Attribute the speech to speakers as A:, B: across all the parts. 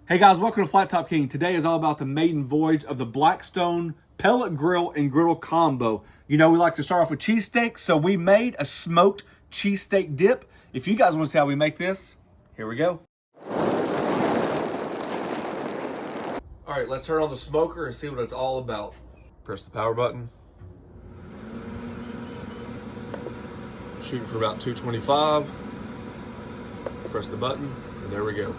A: Hey guys, welcome to Flat Top King. Today is all about the maiden voyage of the Blackstone Pellet Grill and Griddle combo. You know we like to start off with cheesesteak, so we made a smoked cheesesteak dip. If you guys want to see how we make this, here we go. All right, let's turn on the smoker and see what it's all about. Press the power button. Shooting for about 225. Press the button, and there we go.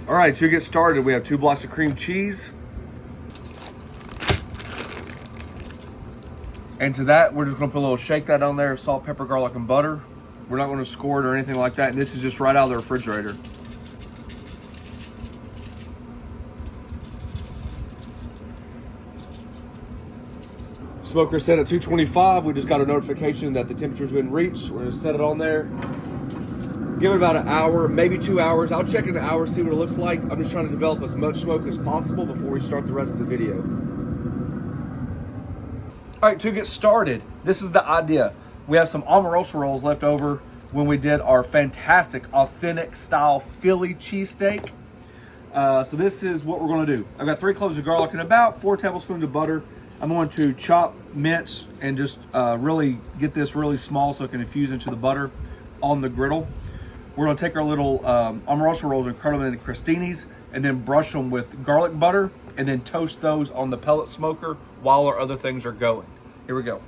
A: All right, to get started, we have 2 blocks of cream cheese. And to that, we're just gonna put a little shake that on there, salt, pepper, garlic, and butter. We're not gonna score it or anything like that. And this is just right out of the refrigerator. Smoker set at 225. We just got a notification that the temperature's been reached. We're gonna set it on there. Give it about an hour, maybe 2 hours. I'll check in an hour, see what it looks like. I'm just trying to develop as much smoke as possible before we start the rest of the video. All right, to get started, this is the idea. We have some Omarosa rolls left over when we did our fantastic, authentic style Philly cheesesteak. So this is what we're gonna do. I've got 3 cloves of garlic and about 4 tablespoons of butter. I'm going to chop, mince, and just really get this really small so it can infuse into the butter on the griddle. We're gonna take our little Omarosa rolls and cut them into crostinis and then brush them with garlic butter and then toast those on the pellet smoker while our other things are going. Here we go.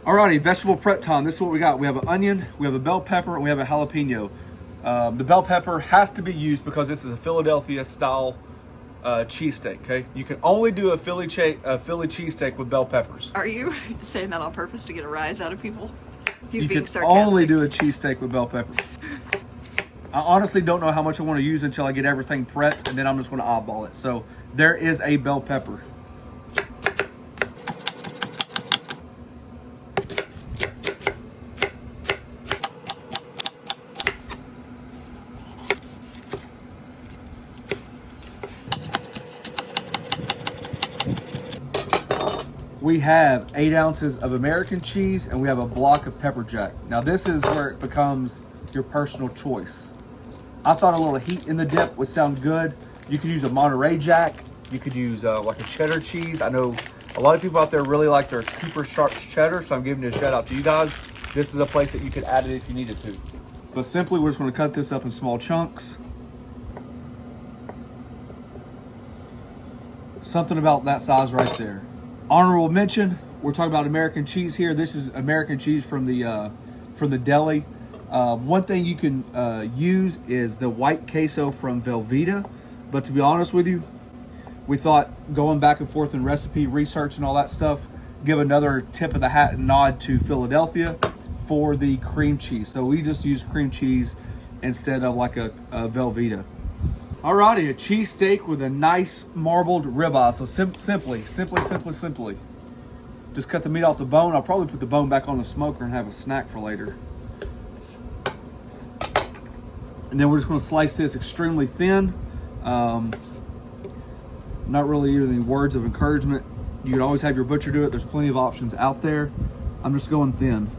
A: Alrighty, vegetable prep time. This is what we got. We have an onion, we have a bell pepper, and we have a jalapeno. The bell pepper has to be used because this is a Philadelphia style cheesesteak. Okay, you can only do a Philly cheesesteak with bell peppers.
B: Are you saying that on purpose to get a rise out of people? He's
A: you
B: being
A: can
B: sarcastic.
A: only do a cheesesteak with bell peppers. I honestly don't know how much I want to use until I get everything prepped, and then I'm just going to eyeball it. So there is a bell pepper. We have 8 ounces of American cheese and we have a block of pepper jack. Now this is where it becomes your personal choice. I thought a little heat in the dip would sound good. You could use a Monterey Jack. You could use like a cheddar cheese. I know a lot of people out there really like their Cooper Sharp's cheddar, so I'm giving you a shout out to you guys. This is a place that you could add it if you needed to. But simply, we're just gonna cut this up in small chunks. Something about that size right there. Honorable mention, we're talking about American cheese here. This is American cheese from the deli. One thing you can use is the white queso from Velveeta. But to be honest with you, we thought going back and forth in recipe research and all that stuff, give another tip of the hat and nod to Philadelphia for the cream cheese. So we just use cream cheese instead of like a Velveeta. Alrighty, a cheesesteak with a nice marbled ribeye. So simply. Just cut the meat off the bone. I'll probably put the bone back on the smoker and have a snack for later. And then we're just gonna slice this extremely thin. Not really even any words of encouragement. You can always have your butcher do it. There's plenty of options out there. I'm just going thin.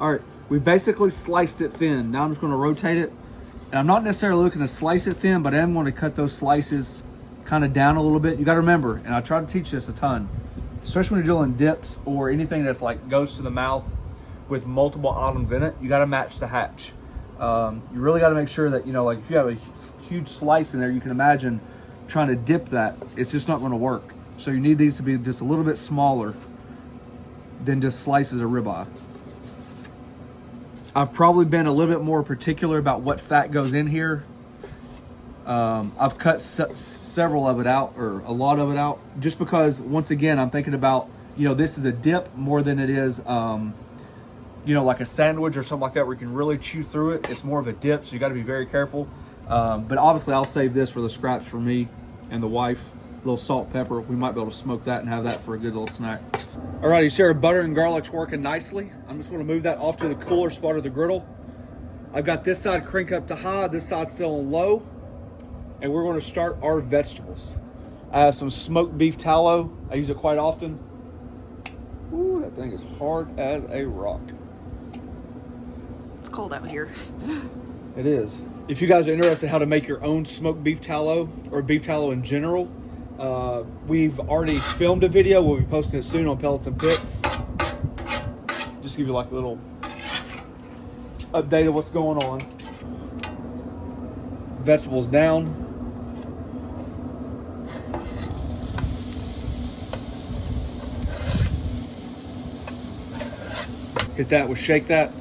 A: All right, we basically sliced it thin. Now I'm just gonna rotate it. And I'm not necessarily looking to slice it thin, but I am gonna cut those slices kind of down a little bit. You gotta remember, and I try to teach this a ton, especially when you're doing dips or anything that's like goes to the mouth with multiple items in it, you gotta match the hatch. You really gotta make sure that, you know, like if you have a huge slice in there, you can imagine trying to dip that, it's just not gonna work. So you need these to be just a little bit smaller than just slices of ribeye. I've probably been a little bit more particular about what fat goes in here. I've cut several of it out, or a lot of it out, just because, once again, I'm thinking about, this is a dip more than it is, like a sandwich or something like that where you can really chew through it. It's more of a dip, so you got to be very careful. But obviously, I'll save this for the scraps for me and the wife. A little salt, pepper. We might be able to smoke that and have that for a good little snack. All right, you see our butter and garlic's working nicely. I'm just going to move that off to the cooler spot of the griddle. I've got this side crank up to high, this side still on low. And we're going to start our vegetables. I have some smoked beef tallow. I use it quite often. Ooh, that thing is hard as a rock.
B: It's cold out here.
A: It is. If you guys are interested in how to make your own smoked beef tallow, or beef tallow in general, we've already filmed a video. We'll be posting it soon on Pellets and Pits. Just give you like a little update of what's going on. Vegetables down. Get that, we'll shake that.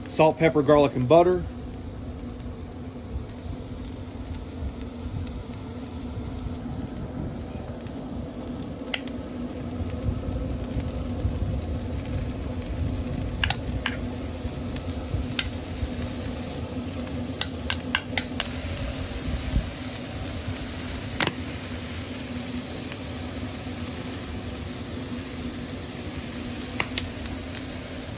A: Salt, pepper, garlic, and butter.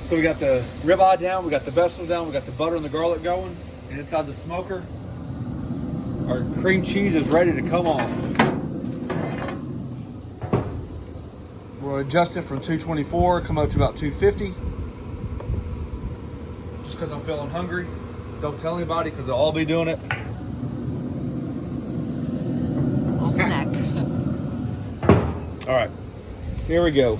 A: So we got the ribeye down, we got the vegetable down, we got the butter and the garlic going, and inside the smoker, our cream cheese is ready to come off. We'll adjust it from 224, come up to about 250. Just because I'm feeling hungry. Don't tell anybody because they'll all be doing it.
B: Little snack.
A: All right, here we go.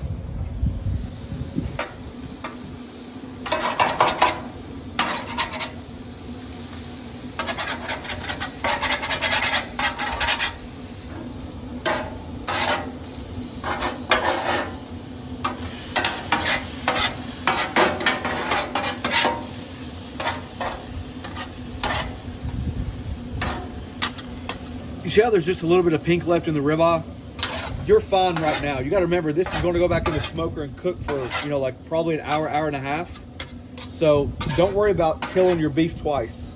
A: You see how there's just a little bit of pink left in the ribeye? You're fine right now. You got to remember, this is going to go back in the smoker and cook for, like probably an hour, hour and a half. So don't worry about killing your beef twice.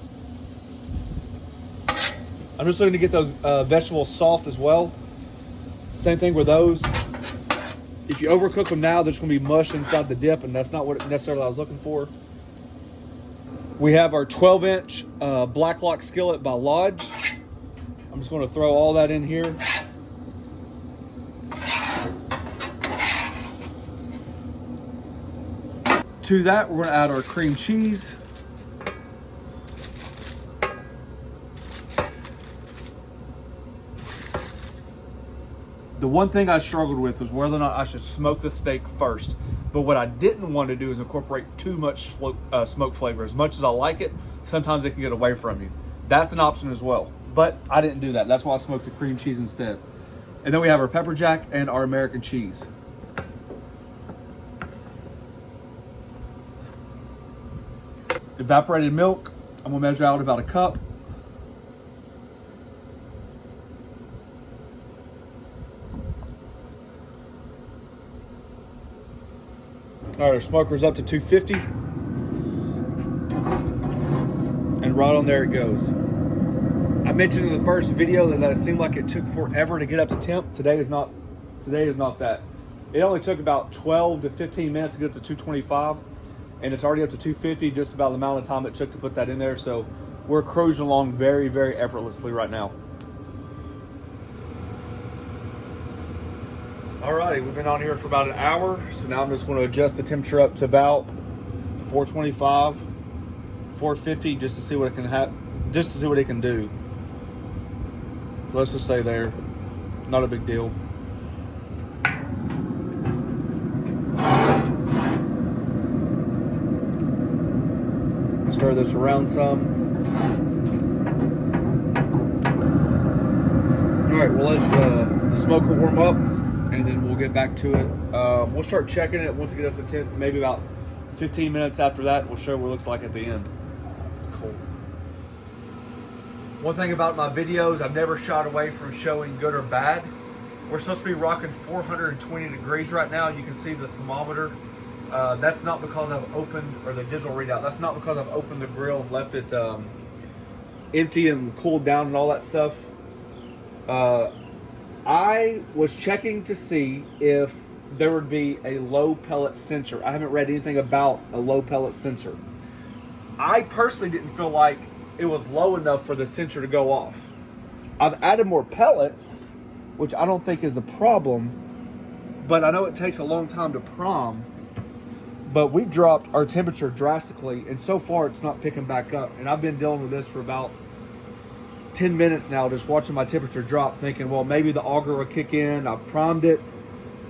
A: I'm just looking to get those vegetables soft as well. Same thing with those. If you overcook them now, there's going to be mush inside the dip, and that's not what necessarily I was looking for. We have our 12-inch Black Lock skillet by Lodge. I'm just going to throw all that in here. To that, we're going to add our cream cheese. The one thing I struggled with was whether or not I should smoke the steak first. But what I didn't want to do is incorporate too much smoke flavor. As much as I like it, sometimes it can get away from you. That's an option as well. But I didn't do that. That's why I smoked the cream cheese instead. And then we have our pepper jack and our American cheese. Evaporated milk, I'm gonna measure out about a cup. All right, our smoker's up to 250. And right on there it goes. I mentioned in the first video that it seemed like it took forever to get up to temp. Today is not that. It only took about 12 to 15 minutes to get up to 225, and it's already up to 250, just about the amount of time it took to put that in there. So we're cruising along very, very effortlessly right now. Alrighty, we've been on here for about an hour, so now I'm just going to adjust the temperature up to about 425, 450, just to see what it can just to see what it can do. Let's just say there, not a big deal. Stir this around some. All right, we'll let the smoker warm up, and then we'll get back to it. We'll start checking it once it gets up to temp, maybe about 15 minutes after that. We'll show what it looks like at the end. It's cold. One thing about my videos, I've never shied away from showing good or bad. We're supposed to be rocking 420 degrees right now. You can see the thermometer. That's not because I've opened, or the digital readout, that's not because I've opened the grill and left it empty and cooled down and all that stuff. I was checking to see if there would be a low pellet sensor. I haven't read anything about a low pellet sensor. I personally didn't feel like it was low enough for the sensor to go off. I've added more pellets, which I don't think is the problem, but I know it takes a long time to prom. But we've dropped our temperature drastically, and so far it's not picking back up. And I've been dealing with this for about 10 minutes now, just watching my temperature drop, thinking, well, maybe the auger will kick in. I've primed it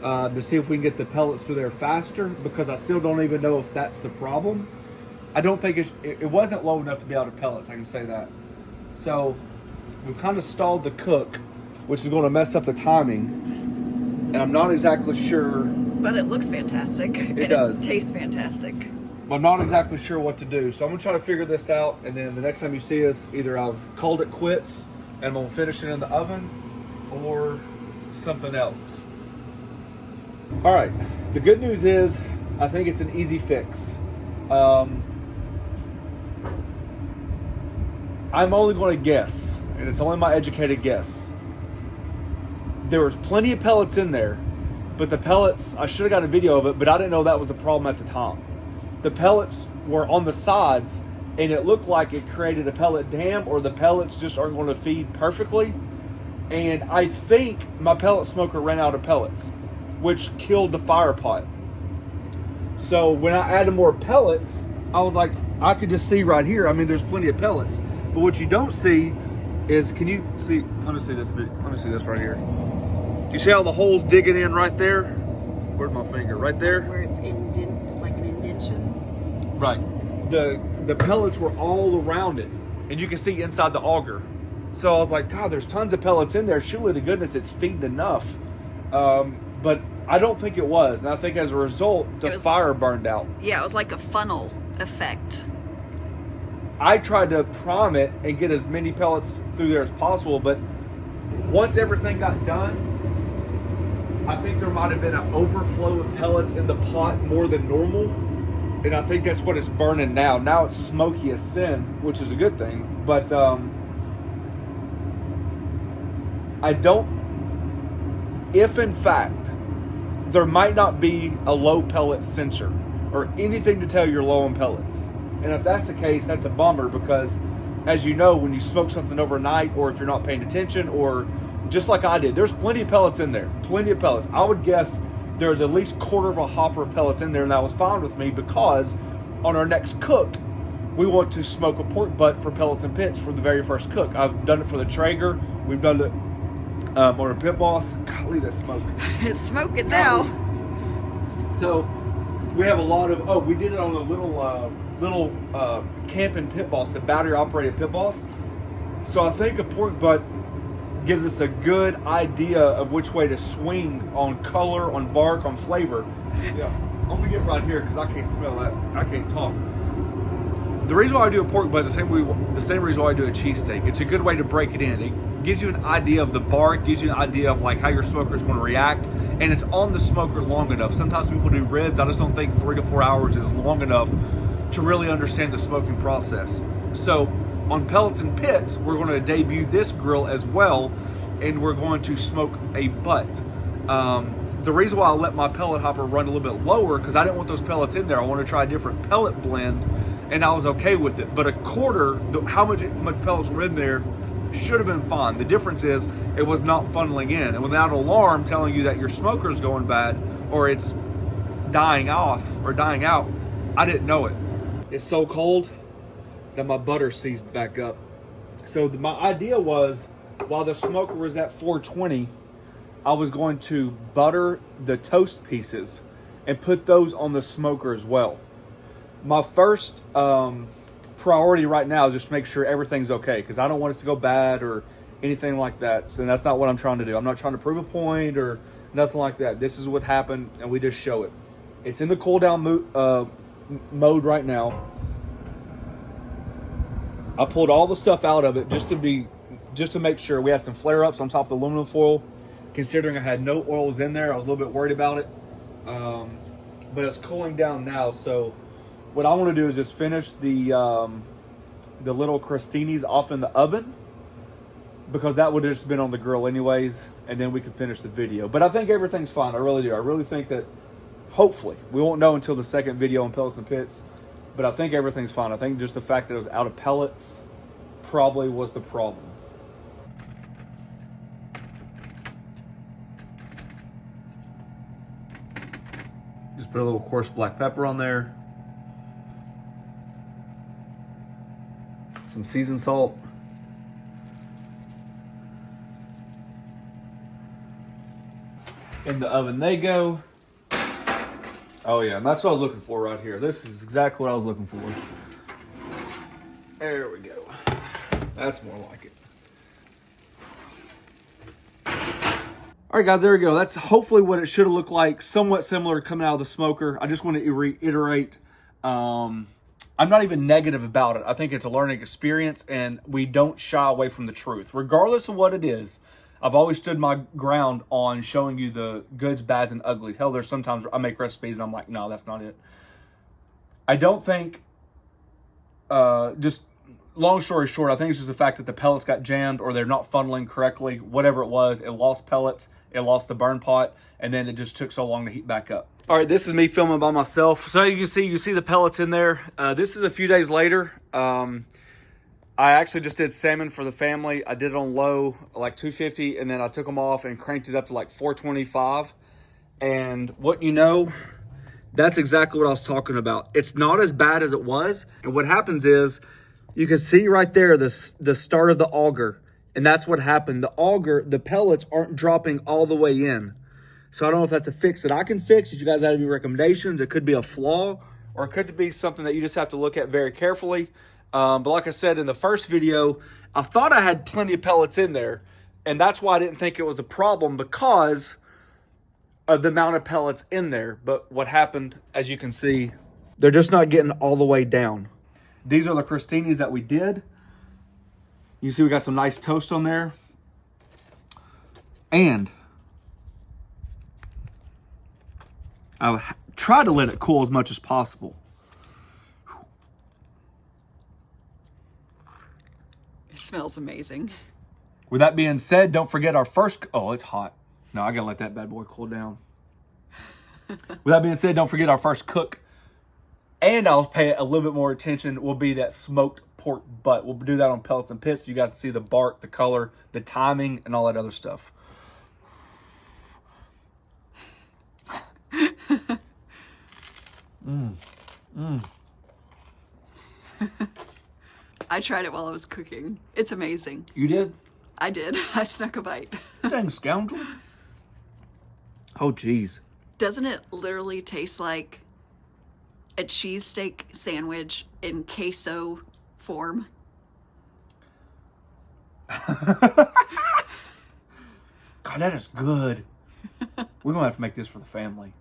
A: to see if we can get the pellets through there faster, because I still don't even know if that's the problem. I don't think it wasn't low enough to be out of pellets, I can say that. So we've kind of stalled the cook, which is going to mess up the timing. And I'm not exactly sure.
B: But it looks fantastic.
A: It does.
B: It tastes fantastic.
A: I'm not exactly sure what to do. So I'm going to try to figure this out. And then the next time you see us, either I've called it quits and I'm going to finish it in the oven, or something else. All right. The good news is I think it's an easy fix. I'm only going to guess, and it's only my educated guess. There was plenty of pellets in there, but the pellets, I should have got a video of it, but I didn't know that was the problem at the time. The pellets were on the sides, and it looked like it created a pellet dam, or the pellets just aren't going to feed perfectly. And I think my pellet smoker ran out of pellets, which killed the fire pot. So when I added more pellets, I was like, I could just see right here, I mean, there's plenty of pellets. But what you don't see is, can you see, let me see this right here. You see how the hole's digging in right there? Where's my finger? Right there?
B: Where it's like an indentation.
A: Right. The pellets were all around it, and you can see inside the auger. So I was like, God, there's tons of pellets in there. Surely to goodness it's feeding enough. But I don't think it was. And I think as a result, the fire burned out.
B: Yeah, it was like a funnel effect.
A: I tried to prime it and get as many pellets through there as possible, but once everything got done, I think there might have been an overflow of pellets in the pot more than normal, and I think that's what it's burning now. Now it's smoky as sin, which is a good thing, but I don't, if in fact there might not be a low pellet sensor or anything to tell you're low on pellets. And if that's the case, that's a bummer, because as you know, when you smoke something overnight, or if you're not paying attention, or just like I did, there's plenty of pellets in there. Plenty of pellets. I would guess there's at least quarter of a hopper of pellets in there, and that was fine with me, because on our next cook, we want to smoke a pork butt for pellets and pits for the very first cook. I've done it for the Traeger. We've done it on a Pit Boss. Golly, that smoke.
B: It's smoking now.
A: So we have a lot of, we did it on a little camping Pit Boss, the battery operated Pit Boss. So I think a pork butt gives us a good idea of which way to swing on color, on bark, on flavor. Yeah, I'm gonna get right here because I can't smell that. I can't talk. The reason why I do a pork butt is the same reason why I do a cheesesteak. It's a good way to break it in. It gives you an idea of the bark, gives you an idea of like how your smoker is going to react, and it's on the smoker long enough. Sometimes people do ribs. I just don't think 3 to 4 hours is long enough to really understand the smoking process. So on pellets and pits, we're going to debut this grill as well, and we're going to smoke a butt. The reason why I let my pellet hopper run a little bit lower, because I didn't want those pellets in there. I want to try a different pellet blend, and I was okay with it. But a quarter, how much pellets were in there, should have been fine. The difference is it was not funneling in, and without an alarm telling you that your smoker is going bad or it's dying off or dying out, I didn't know it. It's so cold that my butter seized back up. So my idea was, while the smoker was at 420, I was going to butter the toast pieces and put those on the smoker as well. My first priority right now is just to make sure everything's okay, because I don't want it to go bad or anything like that. So that's not what I'm trying to do. I'm not trying to prove a point or nothing like that. This is what happened, and we just show it. It's in the cool down mode right now. I pulled all the stuff out of it just to make sure. We had some flare-ups on top of the aluminum foil. Considering I had no oils in there, I was a little bit worried about it. But it's cooling down now, so what I want to do is just finish the little crostinis off in the oven, because that would have just been on the grill anyways, and then we could finish the video. But I think everything's fine. I really do. I really think that, hopefully, we won't know until the second video on Pellets and Pits, but I think everything's fine. I think just the fact that it was out of pellets probably was the problem. Just put a little coarse black pepper on there. Some seasoned salt. In the oven they go. Oh yeah, and that's what I was looking for right here. This is exactly what I was looking for. There we go. That's more like it. All right, guys, there we go. That's hopefully what it should have looked like. Somewhat similar coming out of the smoker. I just want to reiterate. I'm not even negative about it. I think it's a learning experience, and we don't shy away from the truth. Regardless of what it is, I've always stood my ground on showing you the goods, bads, and uglies. Hell, there's sometimes I make recipes and I'm like, no, that's not it. I don't think, just long story short, I think it's just the fact that the pellets got jammed or they're not funneling correctly. Whatever it was, it lost pellets, it lost the burn pot, and then it just took so long to heat back up. All right, this is me filming by myself. So you see the pellets in there. This is a few days later. I actually just did salmon for the family. I did it on low, like 250, and then I took them off and cranked it up to like 425. And what you know, that's exactly what I was talking about. It's not as bad as it was. And what happens is, you can see right there the start of the auger. And that's what happened. The auger, the pellets aren't dropping all the way in. So I don't know if that's a fix that I can fix. If you guys have any recommendations, it could be a flaw, or it could be something that you just have to look at very carefully. But like I said in the first video, I thought I had plenty of pellets in there. And that's why I didn't think it was a problem, because of the amount of pellets in there. But what happened, as you can see, they're just not getting all the way down. These are the crostinis that we did. You see we got some nice toast on there. And I've tried to let it cool as much as possible.
B: It smells amazing.
A: With that being said, don't forget our first... Oh, it's hot. No, I gotta let that bad boy cool down. With that being said, don't forget our first cook, and I'll pay a little bit more attention, will be that smoked pork butt. We'll do that on Pellets and Pits, so you guys see the bark, the color, the timing, and all that other stuff.
B: I tried it while I was cooking. It's amazing.
A: You did?
B: I did. I snuck a bite.
A: Dang scoundrel. Oh, geez.
B: Doesn't it literally taste like a cheesesteak sandwich in queso form?
A: God, that is good. We're gonna have to make this for the family.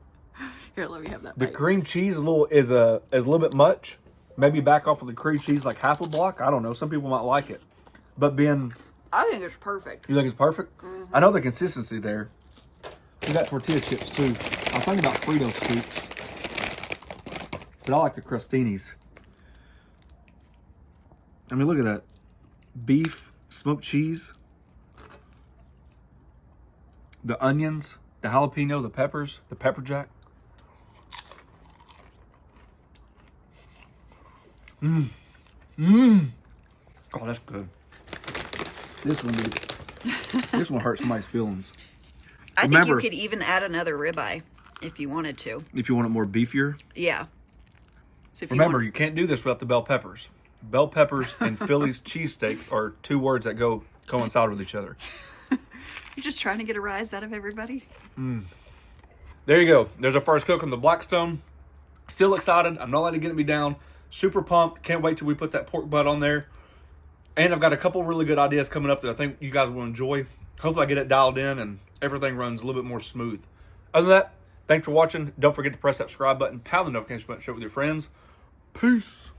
B: Here, let me have that
A: The
B: bite.
A: cream cheese is a little bit much. Maybe back off of the cream cheese like half a block. I don't know. Some people might like it, but being,
B: I think it's perfect.
A: you think it's perfect? Mm-hmm. I know the consistency there. We got tortilla chips too. I was thinking about Frito scoops, but I like the crostinis. I mean, look at that. Beef, smoked cheese, the onions, the jalapeno, the peppers, the pepper jack. Oh, that's good. This one hurts somebody's feelings.
B: I think you could even add another ribeye if you wanted to.
A: If you want it more beefier.
B: Yeah. So if
A: Remember, you can't do this without the bell peppers. Bell peppers and Philly's cheesesteak are two words that coincide with each other.
B: You're just trying to get a rise out of everybody.
A: There you go. There's our first cook on the Blackstone. Still excited. I'm not letting it get me down. Super pumped. Can't wait till we put that pork butt on there. And I've got a couple really good ideas coming up that I think you guys will enjoy. Hopefully I get it dialed in and everything runs a little bit more smooth. Other than that, thanks for watching. Don't forget to press that subscribe button, pound the notification button, share it with your friends. Peace.